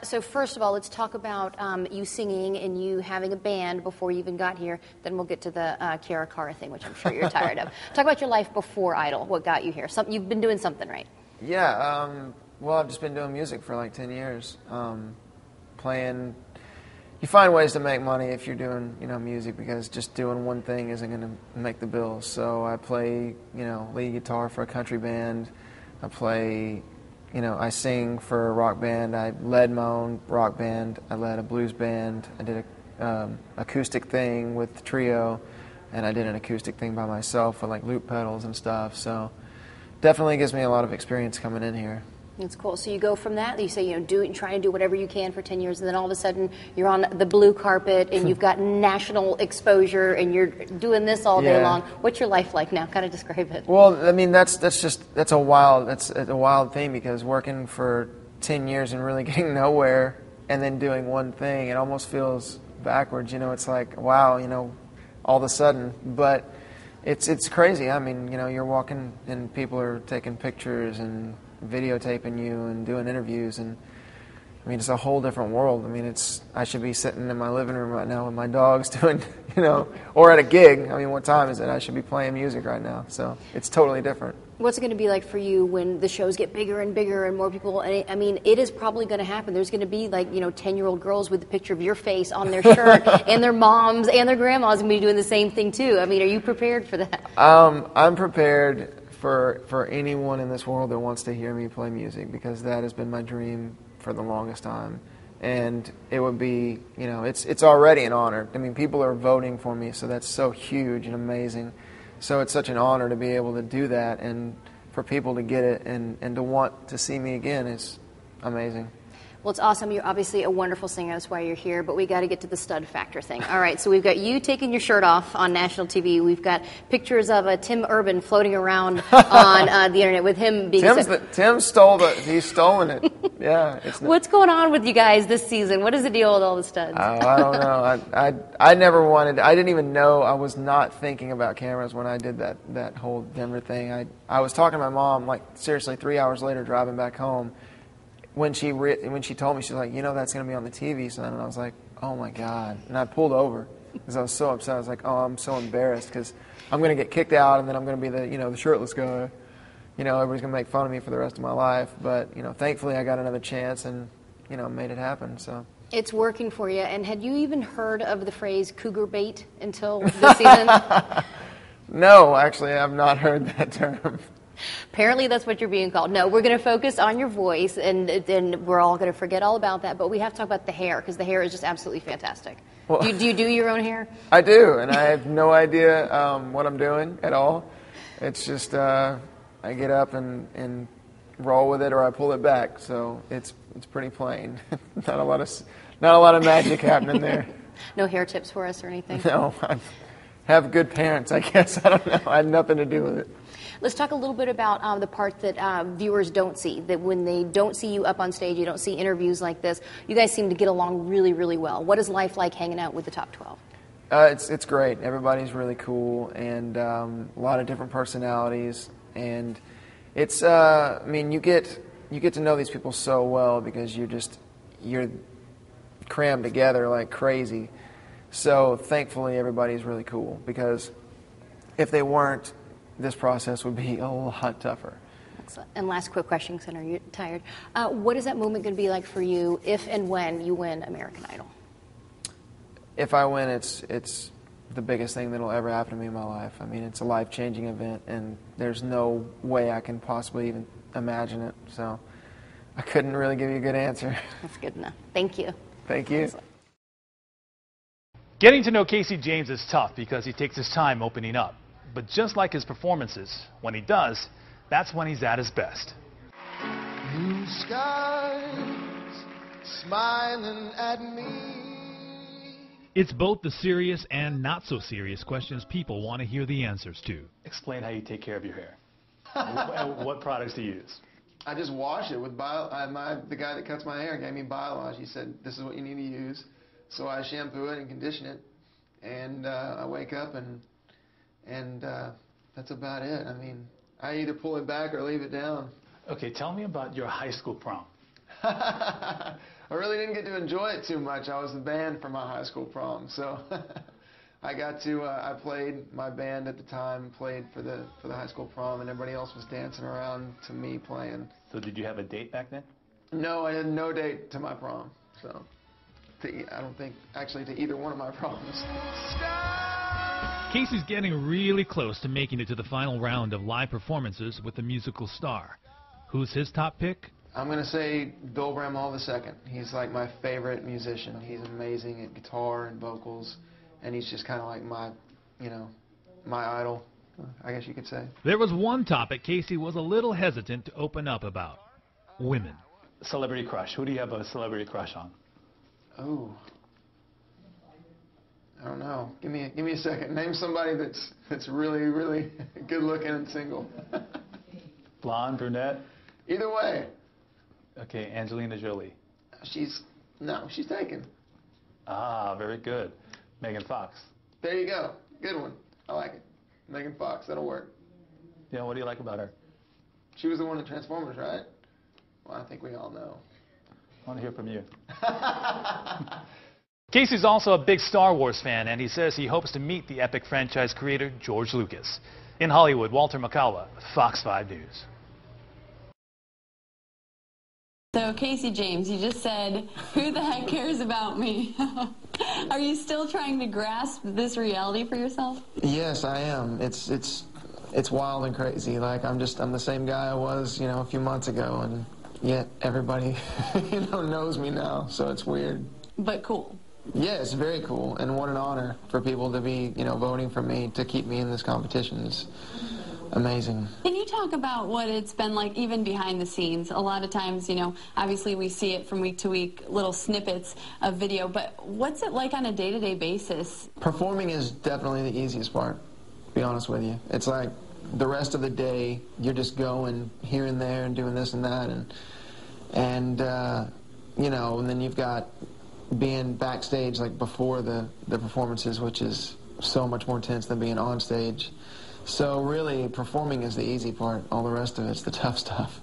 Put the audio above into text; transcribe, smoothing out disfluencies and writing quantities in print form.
So first of all, let's talk about you singing and you having a band before you even got here. Then we'll get to the Kiara Cara thing, which I'm sure you're tired of. Talk about your life before Idol. What got you here? You've been doing something, right? Yeah. Well, I've just been doing music for like 10 years. Playing. You find ways to make money if you're doing, music, because just doing one thing isn't going to make the bills. So I play, lead guitar for a country band. I play, I sing for a rock band. I led my own rock band. I led a blues band. I did a acoustic thing with the trio, and I did an acoustic thing by myself with like loop pedals and stuff. So definitely gives me a lot of experience coming in here. That's cool. So you go from that, you say, try and do whatever you can for 10 years, and then all of a sudden you're on the blue carpet and you've got national exposure and you're doing this all day long. What's your life like now? Kind of describe it. Well, I mean, that's a wild thing, because working for 10 years and really getting nowhere and then doing one thing, it almost feels backwards. It's like, wow, all of a sudden. But it's crazy. I mean, you're walking and people are taking pictures and videotaping you and doing interviews, and I mean, it's a whole different world. I mean, I should be sitting in my living room right now with my dogs doing, or at a gig. I mean, what time is it? I should be playing music right now. So it's totally different. What's it going to be like for you when the shows get bigger and bigger and more people? I mean, it is probably going to happen. There's going to be like 10-year-old girls with a picture of your face on their shirt, and their moms and their grandmas going to be doing the same thing too. I mean, are you prepared for that? I'm prepared for anyone in this world that wants to hear me play music, because that has been my dream for the longest time. And it would be, it's already an honor. I mean, people are voting for me, so that's so huge and amazing. So it's such an honor to be able to do that, and for people to get it and to want to see me again is amazing. Well, it's awesome. You're obviously a wonderful singer. That's why you're here. But we got to get to the stud factor thing. All right. So we've got you taking your shirt off on national TV. We've got pictures of Tim Urban floating around on the internet with him being. Tim stole it. He's stolen it. Yeah. What's going on with you guys this season? What is the deal with all the studs? I don't know. I never wanted. I didn't even know. I was not thinking about cameras when I did that whole Denver thing. I was talking to my mom, like, seriously, 3 hours later driving back home. When she told me, she's like, that's going to be on the TV, son. And I was like, oh, my God. And I pulled over because I was so upset. I was like, oh, I'm so embarrassed because I'm going to get kicked out, and then I'm going to be the shirtless guy. Everybody's going to make fun of me for the rest of my life. But, thankfully I got another chance and, made it happen. So it's working for you. And had you even heard of the phrase cougar bait until this season? No, actually, I've not heard that term. Apparently that's what you're being called. No, we're going to focus on your voice, and then we're all going to forget all about that. But we have to talk about the hair, because the hair is just absolutely fantastic. Well, do you do your own hair? I do, and I have no idea what I'm doing at all. It's just I get up and roll with it, or I pull it back. So it's pretty plain. Not a lot of magic happening there. No hair tips for us or anything? No, I have good parents, I guess. I don't know. I had nothing to do with it. Let's talk a little bit about the part that viewers don't see, that when they don't see you up on stage, you don't see interviews like this, you guys seem to get along really, really well. What is life like hanging out with the top 12? It's great. Everybody's really cool, and a lot of different personalities. And it's, I mean, you get to know these people so well because you're crammed together like crazy. So thankfully everybody's really cool, because if they weren't, this process would be a lot tougher. Excellent. And last quick question, because I know you're tired. What is that moment going to be like for you if and when you win American Idol? If I win, it's the biggest thing that'll ever happen to me in my life. I mean, it's a life-changing event, and there's no way I can possibly even imagine it. So I couldn't really give you a good answer. That's good enough. Thank you. Thank you. Excellent. Getting to know Casey James is tough because he takes his time opening up. But just like his performances, when he does, that's when he's at his best. Blue skies smiling at me. It's both the serious and not so serious questions people want to hear the answers to. Explain how you take care of your hair. What products do you use? I just wash it with the guy that cuts my hair gave me Biolage. He said, this is what you need to use. So I shampoo it and condition it, and I wake up and that's about it. I mean, I either pull it back or leave it down. Okay, tell me about your high school prom. I really didn't get to enjoy it too much. I was the band for my high school prom, so I got to. I played, my band at the time played for the high school prom, and everybody else was dancing around to me playing. So did you have a date back then? No, I had no date to my prom, so I don't think actually to either one of my proms. Casey's getting really close to making it to the final round of live performances with the musical star. Who's his top pick? I'm going to say Bill Bramall II. He's like my favorite musician. He's amazing at guitar and vocals, and he's just kind of like my, my idol, I guess you could say. There was one topic Casey was a little hesitant to open up about: women. Celebrity crush. Who do you have a celebrity crush on? Oh, I don't know. Give me a second. Name somebody that's really, really good looking and single. Blonde, brunette? Either way. Okay, Angelina Jolie. She's taken. Ah, very good. Megan Fox. There you go. Good one. I like it. Megan Fox. That'll work. Yeah, what do you like about her? She was the one in Transformers, right? Well, I think we all know. I want to hear from you. Casey's also a big Star Wars fan, and he says he hopes to meet the epic franchise creator, George Lucas. In Hollywood, Walter McCullough, Fox 5 News. So, Casey James, you just said, who the heck cares about me? Are you still trying to grasp this reality for yourself? Yes, I am. It's wild and crazy. Like, I'm the same guy I was, a few months ago, and yet everybody, knows me now, so it's weird. But cool. Yeah, it's very cool, and what an honor for people to be, voting for me to keep me in this competition. It's amazing. Can you talk about what it's been like, even behind the scenes? A lot of times, obviously we see it from week to week, little snippets of video, but what's it like on a day-to-day basis? Performing is definitely the easiest part, to be honest with you. It's like the rest of the day, you're just going here and there and doing this and that, and then you've got being backstage, like before the performances, which is so much more tense than being on stage. So really, performing is the easy part. All the rest of it's the tough stuff.